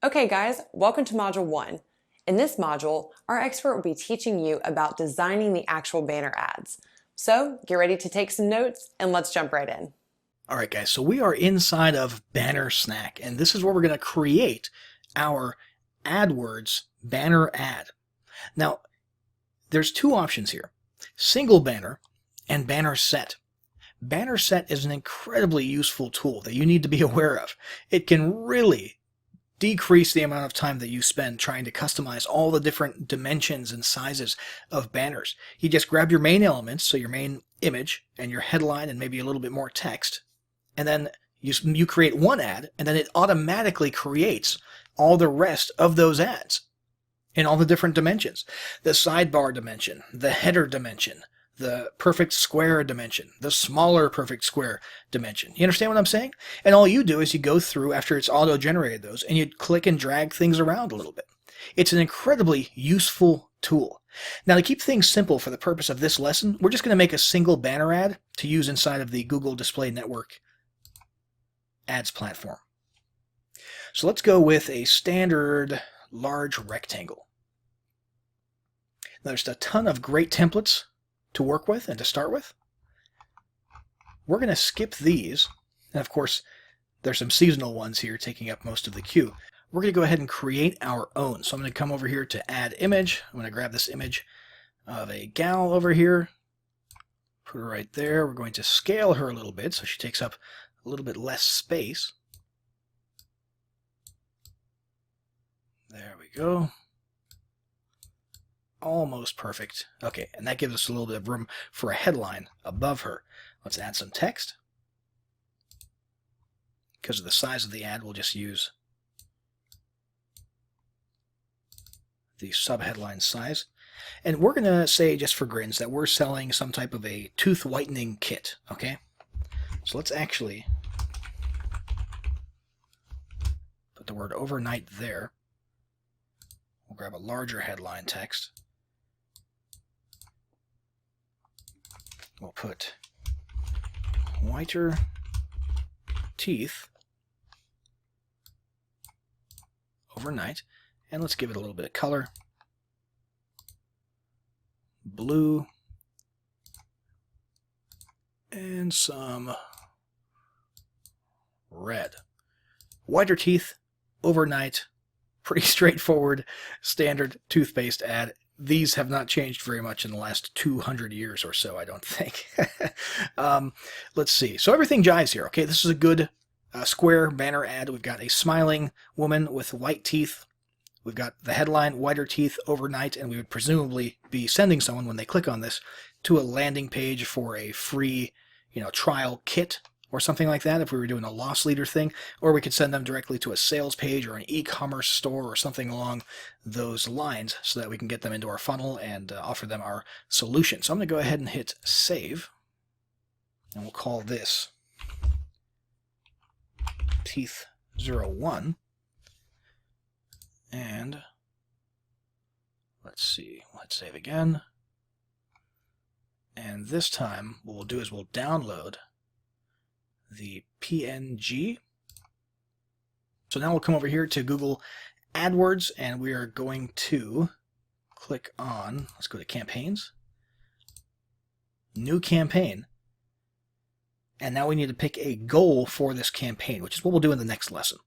Okay guys, welcome to Module 1. In this module, our expert will be teaching you about designing the actual banner ads. So get ready to take some notes and let's jump right in. All right, guys, so we are inside of Banner Snack, and this is where we're going to create our AdWords banner ad. Now, there's two options here, single banner and banner set. Banner set is an incredibly useful tool that you need to be aware of. It can really decrease the amount of time that you spend trying to customize all the different dimensions and sizes of banners. You just grab your main elements, so your main image and your headline and maybe a little bit more text, and then you create one ad, and then it automatically creates all the rest of those ads in all the different dimensions. The sidebar dimension, the header dimension, the perfect square dimension, the smaller perfect square dimension. You understand what I'm saying? And all you do is you go through after it's auto-generated those, and you click and drag things around a little bit. It's an incredibly useful tool. Now, to keep things simple for the purpose of this lesson, we're just going to make a single banner ad to use inside of the Google Display Network ads platform. So let's go with a standard large rectangle. Now, there's a ton of great templates to work with and to start with. We're going to skip these, and of course there's some seasonal ones here taking up most of the queue. We're going to go ahead and create our own. So I'm going to come over here to add image. I'm going to grab this image of a gal over here, put her right there. We're going to scale her a little bit so she takes up a little bit less space. There we go. Almost perfect. Okay, and that gives us a little bit of room for a headline above her. Let's add some text. Because of the size of the ad, we'll just use the subheadline size. And we're going to say, just for grins, that we're selling some type of a tooth whitening kit, okay? So let's actually put the word overnight there. We'll grab a larger headline text. We'll put whiter teeth overnight, and let's give it a little bit of color. Blue and some red. Whiter teeth overnight. Pretty straightforward, standard toothpaste ad. These have not changed very much in the last 200 years or so, I don't think. Let's see. So everything jives here. Okay, this is a good square banner ad. We've got a smiling woman with white teeth. We've got the headline, whiter teeth overnight, and we would presumably be sending someone, when they click on this, to a landing page for a free, trial kit or something like that if we were doing a loss leader thing, or we could send them directly to a sales page or an e-commerce store or something along those lines so that we can get them into our funnel and offer them our solution. So I'm going to go ahead and hit save, and we'll call this Teeth 01. And let's see, let's save again. And this time what we'll do is we'll download the PNG. So now we'll come over here to Google AdWords, and we are going to click on, let's go to campaigns, new campaign, and now we need to pick a goal for this campaign, which is what we'll do in the next lesson.